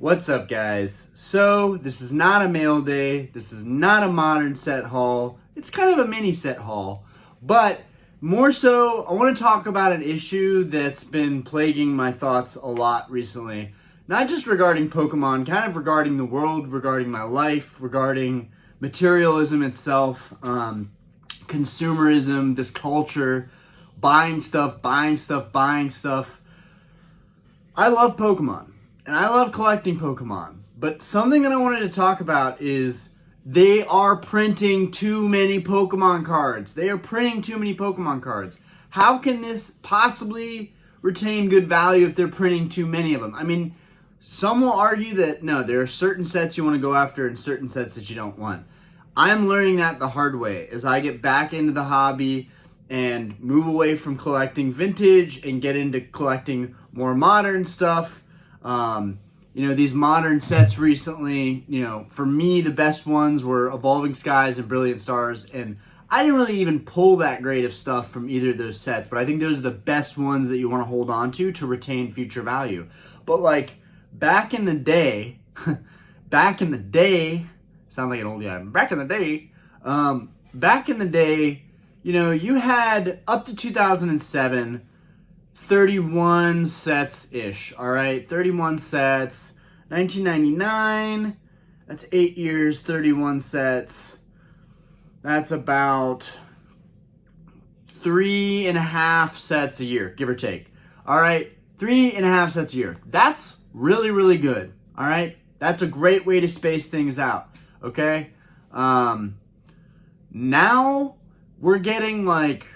What's up, guys? So, this is not a mail day. This is not a modern set haul. It's kind of a mini set haul. But more so, I want to talk about an issue that's been plaguing my thoughts a lot recently. Not just regarding Pokemon, kind of regarding the world, regarding my life, regarding materialism itself, consumerism, this culture, buying stuff. I love Pokemon. And I love collecting Pokemon, but something that I wanted to talk about is they are printing too many Pokemon cards. They are printing too many Pokemon cards. How can this possibly retain good value if they're printing too many of them? I mean, some will argue that no, there are certain sets you want to go after and certain sets that you don't want. I'm learning that the hard way as I get back into the hobby and move away from collecting vintage and get into collecting more modern stuff. These modern sets recently, for me, the best ones were Evolving Skies and Brilliant Stars, and I didn't really even pull that great of stuff from either of those sets, but I think those are the best ones that you want to hold on to retain future value. But like, back in the day, sound like an old guy, back in the day, you had up to 2007, 31 sets-ish, all right? 31 sets. 1999, that's 8 years, 31 sets. That's about 3.5 sets a year, give or take. All right, 3.5 sets a year. That's really, really good, all right? That's a great way to space things out, okay? Now we're getting like,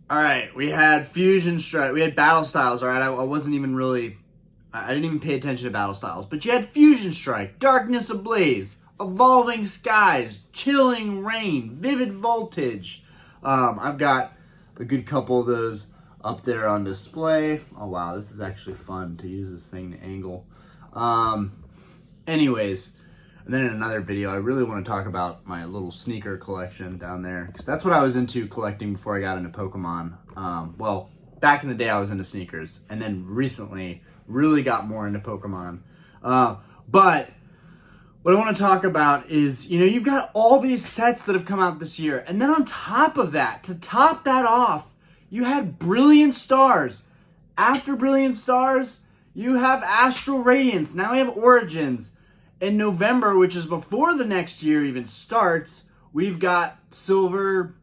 all right, we had Fusion Strike, we had Battle Styles, all right? I didn't even pay attention to Battle Styles, but you had Fusion Strike, Darkness Ablaze, Evolving Skies, Chilling Rain, Vivid Voltage. I've got a good couple of those up there on display. Oh wow, this is actually fun to use this thing to angle. Anyways, and then in another video, I really want to talk about my little sneaker collection down there, because that's what I was into collecting before I got into Pokemon. Back in the day, I was into sneakers, and then recently, really got more into Pokemon. But what I want to talk about is, you've got all these sets that have come out this year, and then on top of that, to top that off, you had Brilliant Stars. After Brilliant Stars, you have Astral Radiance. Now we have Origins. In November, which is before the next year even starts, we've got Silver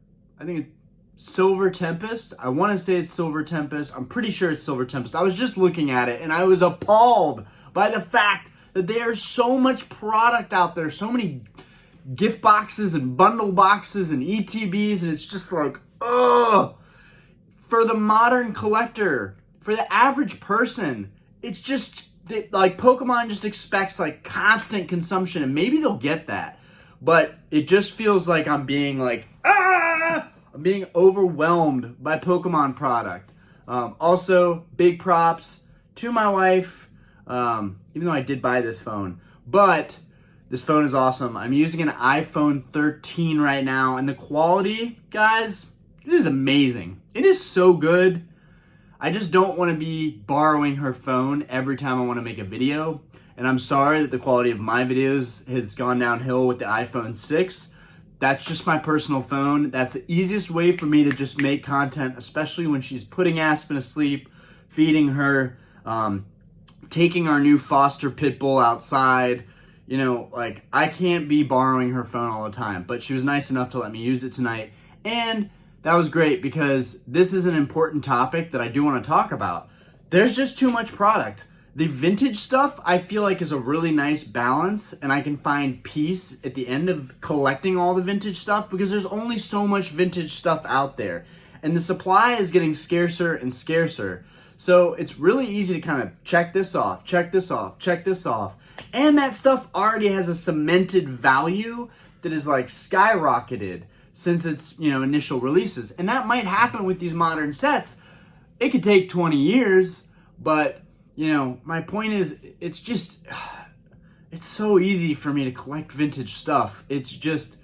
Tempest. I want to say it's Silver Tempest. I'm pretty sure it's Silver Tempest. I was just looking at it and I was appalled by the fact that there's so much product out there, so many gift boxes and bundle boxes and ETBs, and it's just like, ugh. For the modern collector, for the average person, it's just like Pokemon just expects like constant consumption, and maybe they'll get that, but it just feels like I'm being overwhelmed by Pokemon product. Also, big props to my wife, even though I did buy this phone, but this phone is awesome. I'm using an iPhone 13 right now, and the quality, guys, it is amazing. It is so good. I just don't want to be borrowing her phone every time I want to make a video. And I'm sorry that the quality of my videos has gone downhill with the iPhone 6. That's just my personal phone. That's the easiest way for me to just make content, especially when she's putting Aspen to sleep, feeding her, taking our new foster pit bull outside. I can't be borrowing her phone all the time. But she was nice enough to let me use it tonight. And that was great, because this is an important topic that I do want to talk about. There's just too much product. The vintage stuff, I feel like, is a really nice balance, and I can find peace at the end of collecting all the vintage stuff, because there's only so much vintage stuff out there. And the supply is getting scarcer and scarcer. So it's really easy to kind of check this off, check this off, check this off. And that stuff already has a cemented value that is like skyrocketed since its initial releases. And that might happen with these modern sets. It could take 20 years, but my point is, it's so easy for me to collect vintage stuff. It's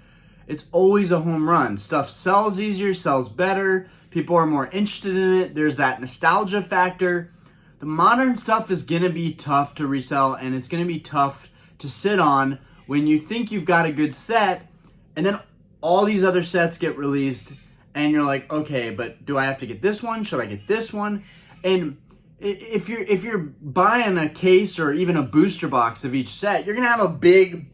always a home run. Stuff sells easier, sells better, people are more interested in it, there's that nostalgia factor. the modern stuff is going to be tough to resell, and it's going to be tough to sit on when you think you've got a good set, and then all these other sets get released, and you're like, okay, but do I have to get this one? Should I get this one? And if you're buying a case or even a booster box of each set, you're going to have a big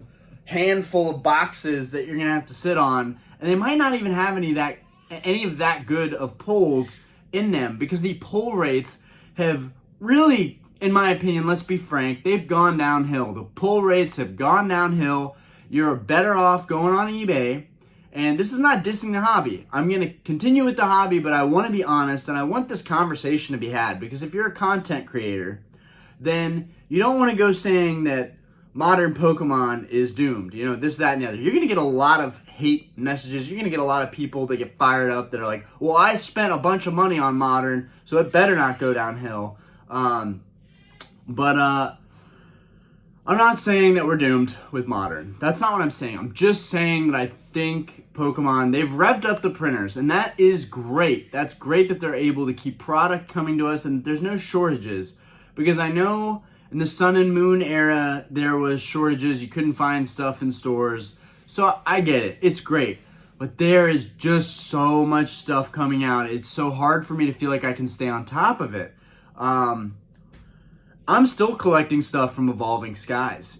handful of boxes that you're going to have to sit on, and they might not even have any of that good of pulls in them, because the pull rates have really, in my opinion, let's be frank, they've gone downhill. The pull rates have gone downhill. You're better off going on eBay. And this is not dissing the hobby. I'm going to continue with the hobby, but I want to be honest, and I want this conversation to be had, because if you're a content creator, then you don't want to go saying that modern Pokemon is doomed, this, that, and the other. You're going to get a lot of hate messages. You're going to get a lot of people that get fired up that are like, well, I spent a bunch of money on modern, so it better not go downhill. But I'm not saying that we're doomed with modern. That's not what I'm saying. I'm just saying that I think Pokemon, they've revved up the printers, and that is great. That's great that they're able to keep product coming to us, and there's no shortages. Because I know in the Sun and Moon era, there was shortages. You couldn't find stuff in stores. So I get it. It's great. But there is just so much stuff coming out. It's so hard for me to feel like I can stay on top of it. I'm still collecting stuff from Evolving Skies,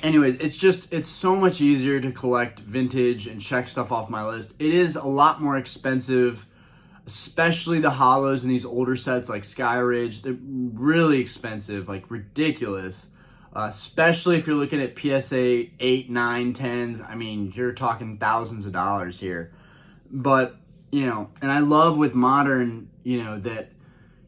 Anyways, it's so much easier to collect vintage and check stuff off my list. It is a lot more expensive, especially the holos in these older sets like Sky Ridge. They're really expensive, like ridiculous. Especially if you're looking at PSA 8, 9, 10s. I mean, you're talking thousands of dollars here. But, and I love with modern, that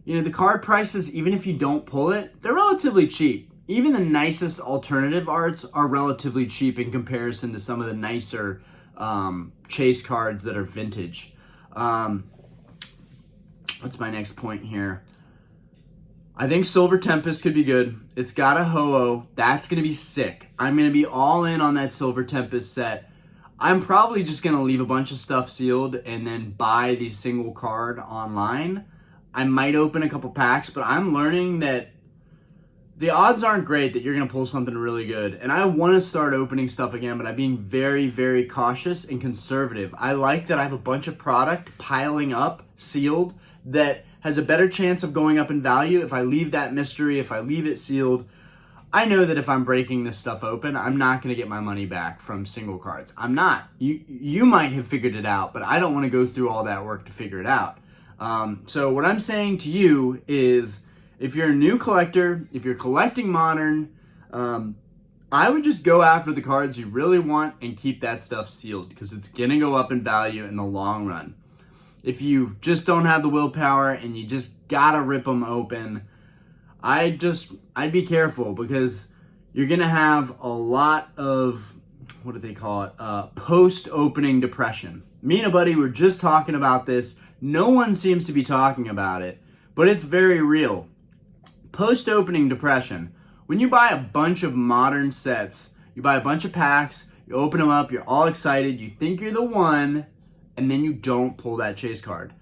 the card prices, even if you don't pull it, they're relatively cheap. Even the nicest alternative arts are relatively cheap in comparison to some of the nicer chase cards that are vintage. What's my next point here? I think Silver Tempest could be good. It's got a Ho-Oh. That's going to be sick. I'm going to be all in on that Silver Tempest set. I'm probably just going to leave a bunch of stuff sealed and then buy the single card online. I might open a couple packs, but I'm learning that the odds aren't great that you're going to pull something really good. And I want to start opening stuff again, but I'm being very, very cautious and conservative. I like that I have a bunch of product piling up, sealed, that has a better chance of going up in value if I leave that mystery, if I leave it sealed. I know that if I'm breaking this stuff open, I'm not going to get my money back from single cards. I'm not. You might have figured it out, but I don't want to go through all that work to figure it out. So what I'm saying to you is, if you're a new collector, if you're collecting modern, I would just go after the cards you really want and keep that stuff sealed, because it's going to go up in value in the long run. If you just don't have the willpower and you just gotta rip them open, I'd be careful, because you're gonna have a lot of, what do they call it, post-opening depression. Me and a buddy were just talking about this. No one seems to be talking about it, but it's very real. Post-opening depression. When you buy a bunch of modern sets, you buy a bunch of packs, you open them up, you're all excited, you think you're the one, and then you don't pull that chase card.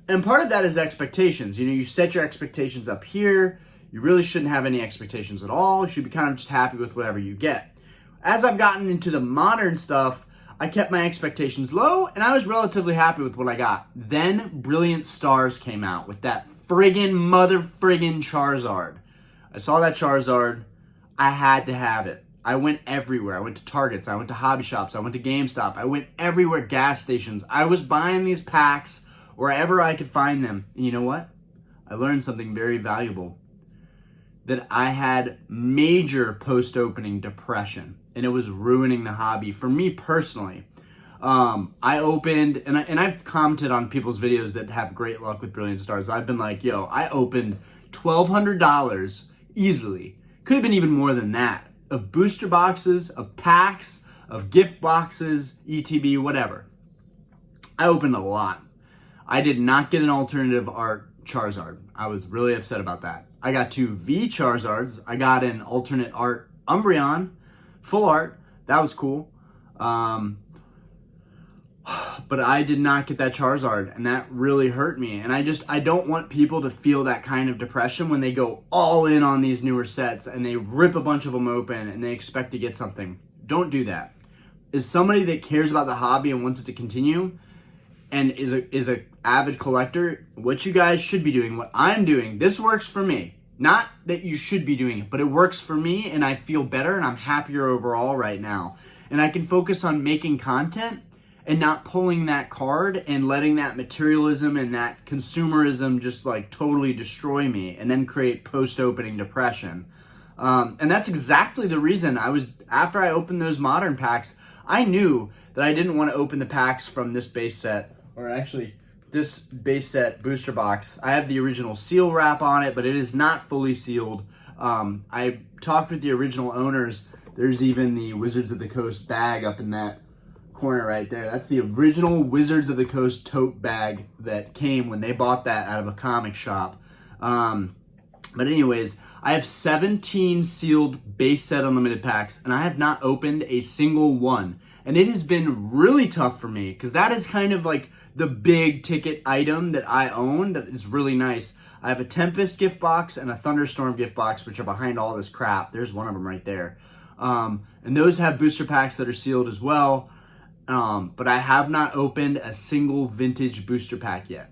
And part of that is expectations. You set your expectations up here. You really shouldn't have any expectations at all. You should be kind of just happy with whatever you get. As I've gotten into the modern stuff, I kept my expectations low, and I was relatively happy with what I got. Then Brilliant Stars came out with that friggin' Charizard. I saw that Charizard. I had to have it. I went everywhere. I went to Targets. I went to hobby shops. I went to GameStop. I went everywhere, gas stations. I was buying these packs wherever I could find them. And you know what? I learned something very valuable. That I had major post-opening depression. And it was ruining the hobby for me personally. I opened, and I've commented on people's videos that have great luck with Brilliant Stars. I've been like, yo, I opened $1,200 easily. Could have been even more than that. Of booster boxes, of packs, of gift boxes, ETB, whatever. I opened a lot. I did not get an alternative art Charizard. I was really upset about that. I got 2 V Charizards. I got an alternate art Umbreon, full art. That was cool. But I did not get that Charizard, and that really hurt me. And I don't want people to feel that kind of depression when they go all in on these newer sets and they rip a bunch of them open and they expect to get something. Don't do that. As somebody that cares about the hobby and wants it to continue and is a avid collector, what you guys should be doing, what I'm doing, this works for me. Not that you should be doing it, but it works for me, and I feel better and I'm happier overall right now. And I can focus on making content and not pulling that card and letting that materialism and that consumerism just like totally destroy me and then create post-opening depression. And that's exactly the reason after I opened those modern packs, I knew that I didn't want to open the packs from this base set, or actually this base set booster box. I have the original seal wrap on it, but it is not fully sealed. I talked with the original owners. There's even the Wizards of the Coast bag up in that corner right there. That's the original Wizards of the Coast tote bag that came when they bought that out of a comic shop. But anyways, I have 17 sealed base set unlimited packs, and I have not opened a single one. And it has been really tough for me because that is kind of like the big ticket item that I own that is really nice. I have a Tempest gift box and a Thunderstorm gift box, which are behind all this crap. There's one of them right there. And those have booster packs that are sealed as well. But I have not opened a single vintage booster pack yet.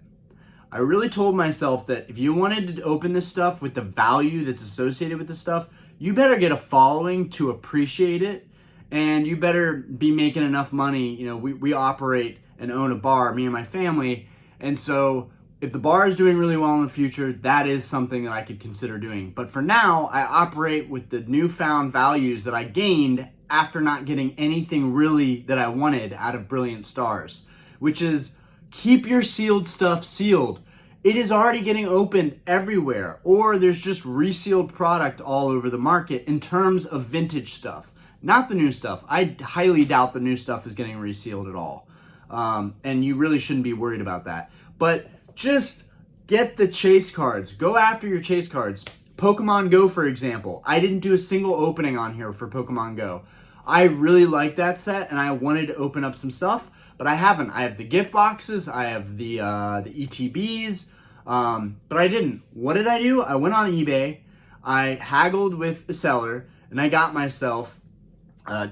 I really told myself that if you wanted to open this stuff with the value that's associated with this stuff, you better get a following to appreciate it, and you better be making enough money. You know, we operate and own a bar, me and my family, and so if the bar is doing really well in the future, that is something that I could consider doing. But for now, I operate with the newfound values that I gained after not getting anything really that I wanted out of Brilliant Stars, which is keep your sealed stuff sealed. It is already getting opened everywhere, or there's just resealed product all over the market in terms of vintage stuff, not the new stuff. I highly doubt the new stuff is getting resealed at all. And you really shouldn't be worried about that. But just get the chase cards. Go after your chase cards. Pokemon Go, for example. I didn't do a single opening on here for Pokemon Go. I really like that set, and I wanted to open up some stuff, but I haven't. I have the gift boxes, I have the ETBs, but I didn't. What did I do? I went on eBay, I haggled with the seller, and I got myself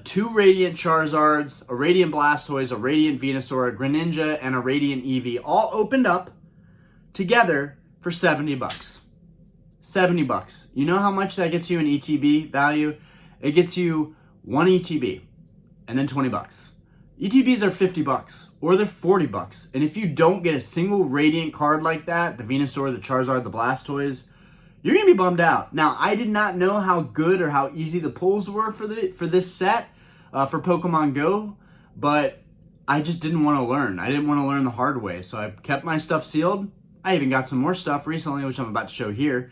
2 Radiant Charizards, a Radiant Blastoise, a Radiant Venusaur, a Greninja, and a Radiant Eevee, all opened up together for $70. $70. You know how much that gets you in ETB value? It gets you 1 ETB and then $20. ETBs are $50 or they're $40. And if you don't get a single Radiant card like that, the Venusaur, the Charizard, the Blastoise, you're gonna be bummed out. Now, I did not know how good or how easy the pulls were for this set for Pokemon Go, but I just didn't want to learn. I didn't want to learn the hard way, so I kept my stuff sealed. I even got some more stuff recently, which I'm about to show here.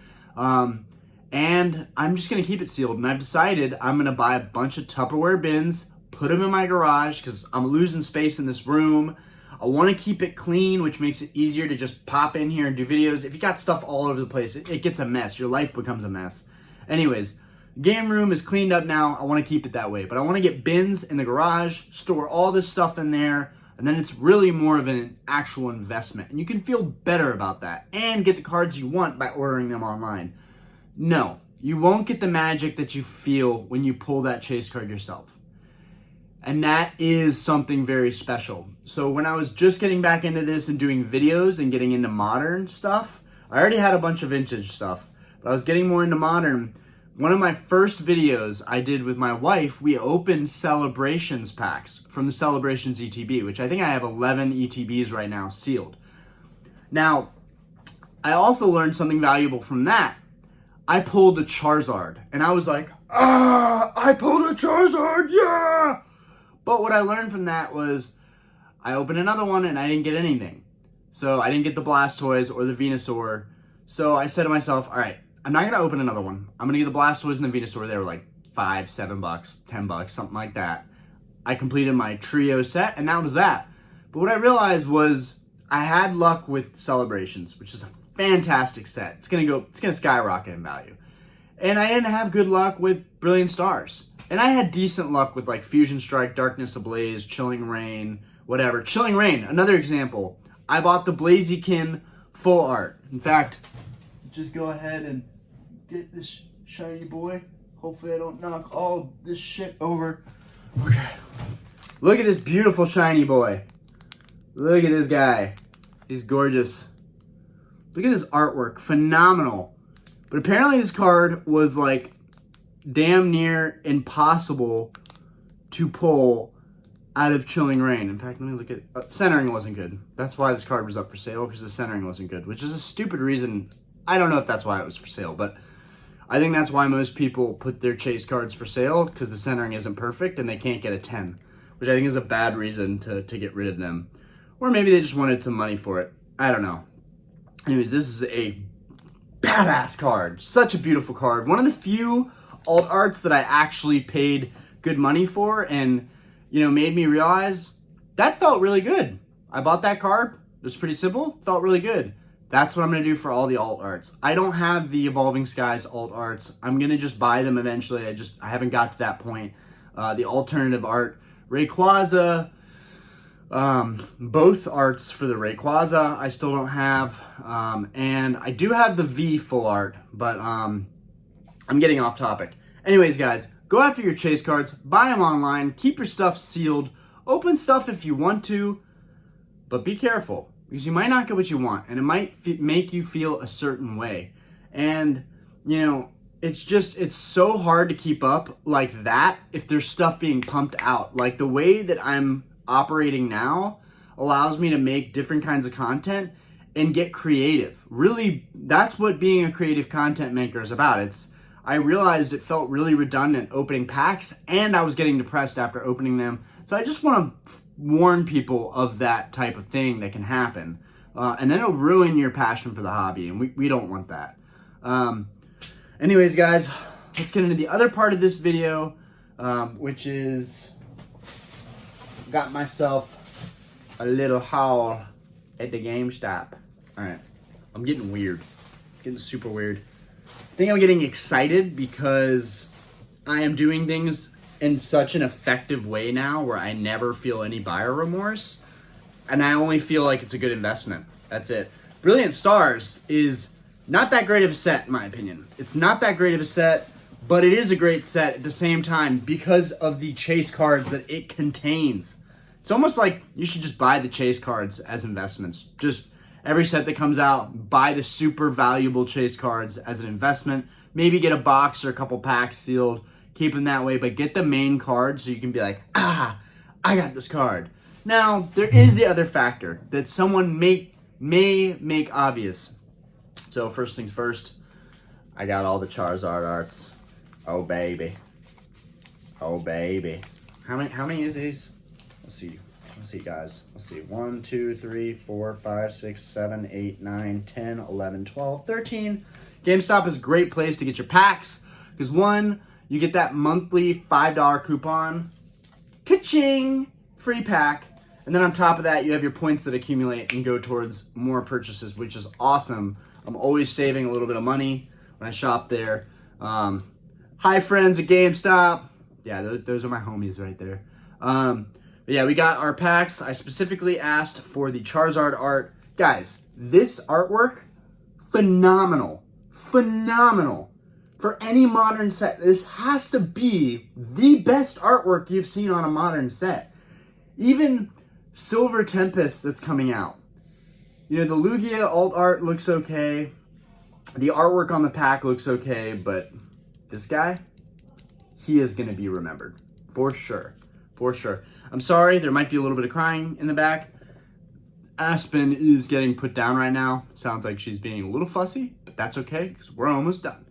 And I'm just going to keep it sealed. And I've decided I'm going to buy a bunch of Tupperware bins, put them in my garage because I'm losing space in this room. I want to keep it clean, which makes it easier to just pop in here and do videos. If you got stuff all over the place, it gets a mess. Your life becomes a mess. Anyways, game room is cleaned up now. I want to keep it that way. But I want to get bins in the garage, store all this stuff in there, and then it's really more of an actual investment. And you can feel better about that and get the cards you want by ordering them online. No, you won't get the magic that you feel when you pull that chase card yourself. And that is something very special. So when I was just getting back into this and doing videos and getting into modern stuff, I already had a bunch of vintage stuff, but I was getting more into modern. One of my first videos I did with my wife, we opened Celebrations packs from the Celebrations ETB, which I think I have 11 ETBs right now sealed. Now, I also learned something valuable from that. I pulled a Charizard, and I was like, I pulled a Charizard, yeah! But what I learned from that was I opened another one, and I didn't get anything. So I didn't get the Blastoise or the Venusaur. So I said to myself, all right, I'm not going to open another one. I'm going to get the Blastoise and the Venusaur. They were like $5, $7, $10, something like that. I completed my trio set, and that was that. But what I realized was I had luck with Celebrations, which is a fantastic set. It's gonna skyrocket in value. And I didn't have good luck with Brilliant Stars. And I had decent luck with like Fusion Strike, Darkness Ablaze, Chilling Reign, whatever. Chilling Reign, another example. I bought the Blaziken full art. In fact, just go ahead and get this shiny boy. Hopefully I don't knock all this shit over. Okay. Look at this beautiful shiny boy. Look at this guy. He's gorgeous. Look at this artwork. Phenomenal. But apparently this card was like damn near impossible to pull out of Chilling Reign. In fact, let me look at centering wasn't good. That's why this card was up for sale, because the centering wasn't good, which is a stupid reason. I don't know if that's why it was for sale, but I think that's why most people put their chase cards for sale, because the centering isn't perfect and they can't get a 10, which I think is a bad reason to get rid of them. Or maybe they just wanted some money for it. I don't know. Anyways, this is a badass card. Such a beautiful card. One of the few alt arts that I actually paid good money for and, you know, made me realize that felt really good. I bought that card. It was pretty simple. Felt really good. That's what I'm going to do for all the alt arts. I don't have the Evolving Skies alt arts. I'm going to just buy them eventually. I haven't got to that point. The alternative art, Rayquaza, both arts for the Rayquaza I still don't have. And I do have the V full art, but I'm getting off topic. Anyways, guys, go after your chase cards. Buy them online. Keep your stuff sealed. Open stuff if you want to, but be careful, because you might not get what you want, and it might make you feel a certain way. And, you know, it's so hard to keep up like that if there's stuff being pumped out. Like the way that I'm operating now allows me to make different kinds of content and get creative. Really, that's what being a creative content maker is about. I realized it felt really redundant opening packs, and I was getting depressed after opening them. So I just want to warn people of that type of thing that can happen. And then it'll ruin your passion for the hobby, and we don't want that. Anyways, guys, let's get into the other part of this video, which is got myself a little haul at the GameStop. All right, I'm getting weird. Getting super weird. I think I'm getting excited because I am doing things in such an effective way now where I never feel any buyer remorse, and I only feel like it's a good investment. That's it. Brilliant Stars is not that great of a set, in my opinion. It's not that great of a set, but it is a great set at the same time because of the chase cards that it contains. It's almost like you should just buy the chase cards as investments. Just every set that comes out, buy the super valuable chase cards as an investment. Maybe get a box or a couple packs sealed. Keep them that way, but get the main card so you can be like, I got this card. Now, there is the other factor that someone may make obvious. So first things first, I got all the Charizard arts. Oh baby. Oh baby. How many is these? Let's see guys. Let's see. 1, 2, 3, 4, 5, 6, 7, 8, 9, 10, 11, 12, 13. GameStop is a great place to get your packs because one, you get that monthly $5 coupon. Ka-ching! Free pack. And then on top of that, you have your points that accumulate and go towards more purchases, which is awesome. I'm always saving a little bit of money when I shop there. Hi, friends at GameStop. Yeah, those are my homies right there. But yeah, we got our packs. I specifically asked for the Charizard art. Guys, this artwork, phenomenal. Phenomenal. For any modern set, this has to be the best artwork you've seen on a modern set. Even Silver Tempest that's coming out. You know, the Lugia alt art looks okay. The artwork on the pack looks okay, but this guy, he is going to be remembered. For sure. For sure. I'm sorry, there might be a little bit of crying in the back. Aspen is getting put down right now. Sounds like she's being a little fussy, but that's okay, because we're almost done.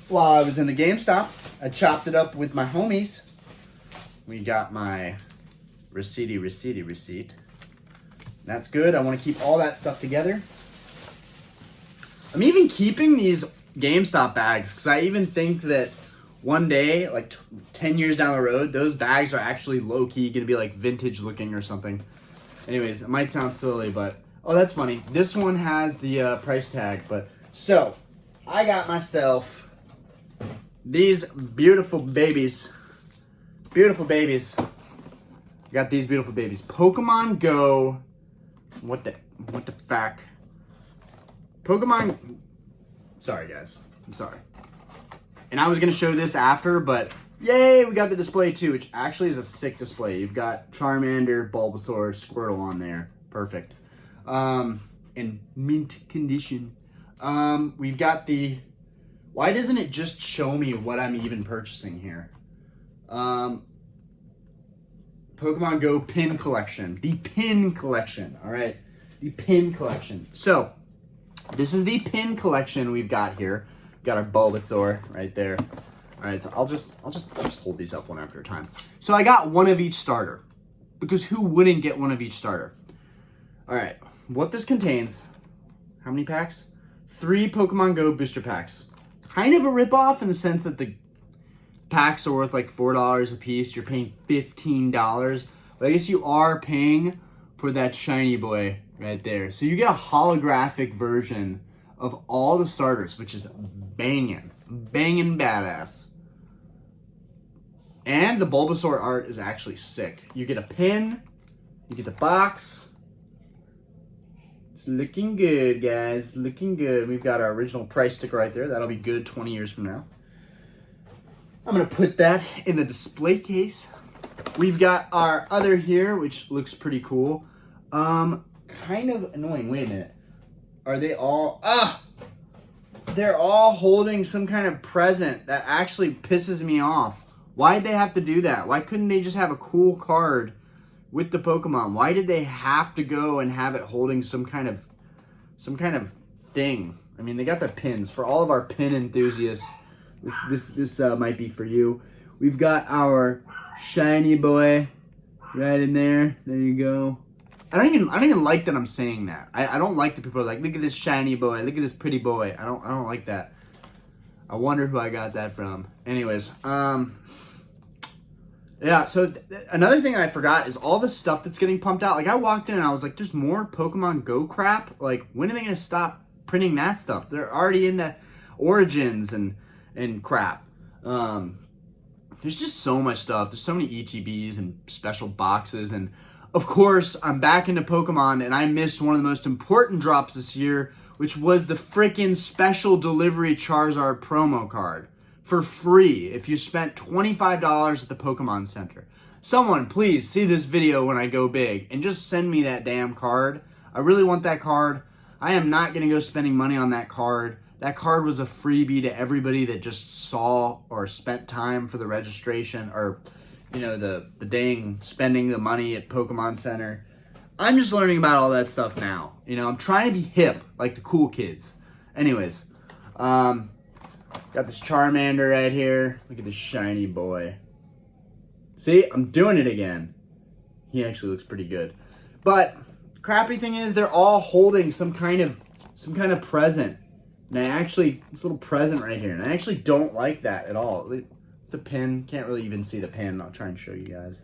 While I was in the GameStop, I chopped it up with my homies. We got my receipt. That's good. I want to keep all that stuff together. I'm even keeping these GameStop bags because I even think that one day, like 10 years down the road, those bags are actually low-key going to be like vintage looking or something. Anyways, it might sound silly, but oh, that's funny. This one has the price tag, but so I got myself these beautiful babies. Beautiful babies. got these beautiful babies. Pokemon Go. What the fuck? Pokemon. Sorry, guys. I'm sorry. And I was going to show this after, but yay, we got the display too, which actually is a sick display. You've got Charmander, Bulbasaur, Squirtle on there. Perfect. In mint condition. We've got the... Why doesn't it just show me what I'm even purchasing here? Pokemon Go pin collection. The pin collection, all right? The pin collection. So, this is the pin collection we've got here. We've got our Bulbasaur right there. All right, so I'll just hold these up one after a time. So I got one of each starter, because who wouldn't get one of each starter? All right, what this contains, how many packs? 3 Pokemon Go booster packs. Kind of a ripoff in the sense that the packs are worth like $4 a piece. You're paying $15, but I guess you are paying for that shiny boy right there. So you get a holographic version of all the starters, which is banging badass. And the Bulbasaur art is actually sick. You get a pin, you get the box. It's looking good, guys. Looking good. We've got our original price sticker right there. That'll be good 20 years from now. I'm going to put that in the display case. We've got our other here, which looks pretty cool. Kind of annoying. Wait a minute. Are they all... They're all holding some kind of present that actually pisses me off. Why'd they have to do that? Why couldn't they just have a cool card with the Pokemon? Why did they have to go and have it holding some kind of thing? I mean, they got their pins. For all of our pin enthusiasts, this might be for you. We've got our shiny boy right in there. There you go. I don't even like that I'm saying that. I don't like the people who are like, look at this shiny boy, look at this pretty boy. I don't like that. I wonder who I got that from. Anyways, yeah, so another thing I forgot is all the stuff that's getting pumped out. Like, I walked in and I was like, there's more Pokemon Go crap? Like, when are they going to stop printing that stuff? They're already into Origins and crap. There's just so much stuff. There's so many ETBs and special boxes. And, of course, I'm back into Pokemon, and I missed one of the most important drops this year, which was the frickin' special delivery Charizard promo card. For free if you spent $25 at the Pokemon Center. Someone, please, see this video when I go big and just send me that damn card. I really want that card. I am not going to go spending money on that card. That card was a freebie to everybody that just saw or spent time for the registration or, you know, the dang spending the money at Pokemon Center. I'm just learning about all that stuff now. You know, I'm trying to be hip like the cool kids. Anyways, got this Charmander right here. Look at this shiny boy. See, I'm doing it again. He actually looks pretty good. But crappy thing is they're all holding some kind of present. And this little present right here. And I actually don't like that at all. The pin, can't really even see the pin. I'll try and show you guys.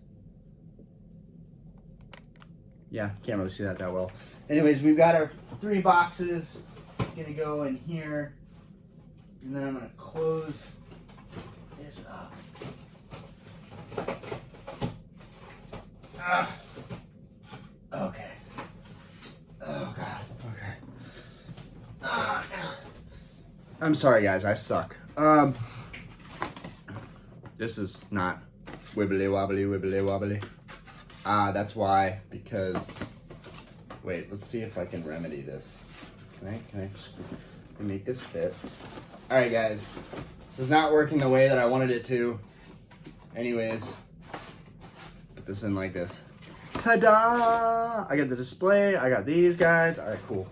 Yeah, can't really see that well. Anyways, we've got our 3 boxes. Gonna go in here. And then I'm going to close this up. Okay. Oh, God. Okay. I'm sorry, guys. I suck. This is not wibbly wobbly. That's why, because... Wait, let's see if I can remedy this. Can I make this fit? Alright, guys. This is not working the way that I wanted it to. Anyways, put this in like this. Ta-da! I got the display. I got these guys. Alright, cool.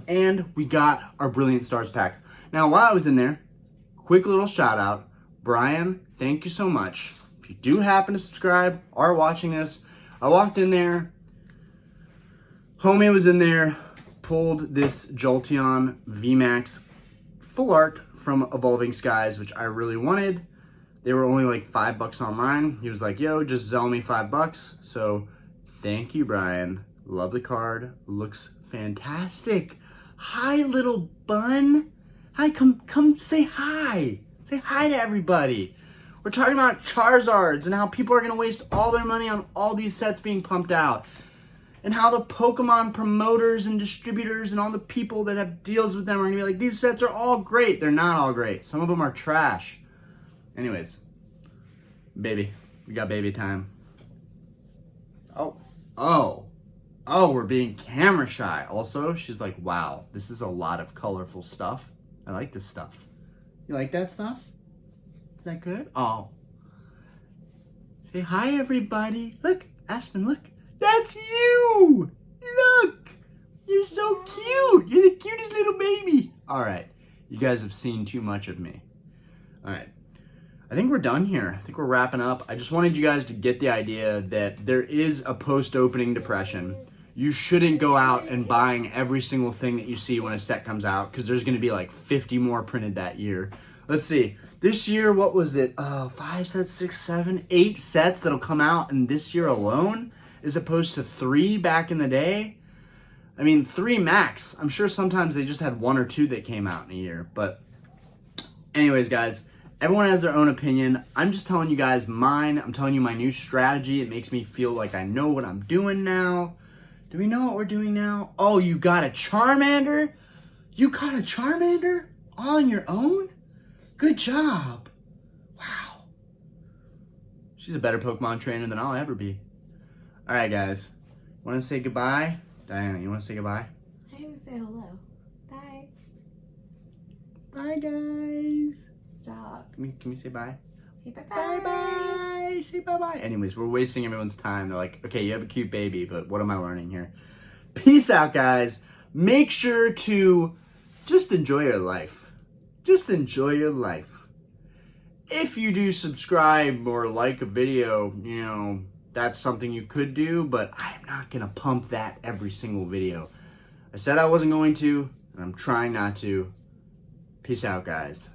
And we got our Brilliant Stars packs. Now, while I was in there, quick little shout out. Brian, thank you so much. If you do happen to subscribe or watching this, I walked in there. Homie was in there. Pulled this Jolteon VMAX full art from Evolving Skies, which I really wanted. They were only like $5 online. He was like, yo, just sell me $5. So thank you, Brian. Love the card. Looks fantastic. Hi, little bun. Hi, come say hi. Say hi to everybody. We're talking about Charizards and how people are going to waste all their money on all these sets being pumped out. And how the Pokemon promoters and distributors and all the people that have deals with them are going to be like, these sets are all great. They're not all great. Some of them are trash. Anyways, baby. We got baby time. Oh, we're being camera shy. Also, she's like, wow, this is a lot of colorful stuff. I like this stuff. You like that stuff? Is that good? Oh. Say hi, everybody. Look, Aspen, look. That's you! Look! You're so cute! You're the cutest little baby! Alright, you guys have seen too much of me. Alright, I think we're done here. I think we're wrapping up. I just wanted you guys to get the idea that there is a post-opening depression. You shouldn't go out and buying every single thing that you see when a set comes out, because there's going to be like 50 more printed that year. Let's see. This year, what was it? 5 sets, 6, 7, 8 sets that'll come out in this year alone? As opposed to 3 back in the day. I mean, 3 max. I'm sure sometimes they just had 1 or 2 that came out in a year. But anyways, guys, everyone has their own opinion. I'm just telling you guys mine. I'm telling you my new strategy. It makes me feel like I know what I'm doing now. Do we know what we're doing now? Oh, you got a Charmander? You got a Charmander? All on your own? Good job. Wow. She's a better Pokemon trainer than I'll ever be. All right, guys. Want to say goodbye? Diana, you want to say goodbye? I want to say hello. Bye. Bye, guys. Stop. Can we say bye? Say bye-bye. Bye-bye. Say bye-bye. Anyways, we're wasting everyone's time. They're like, okay, you have a cute baby, but what am I learning here? Peace out, guys. Make sure to just enjoy your life. Just enjoy your life. If you do subscribe or like a video, you know, that's something you could do, but I'm not going to pump that every single video. I said I wasn't going to, and I'm trying not to. Peace out, guys.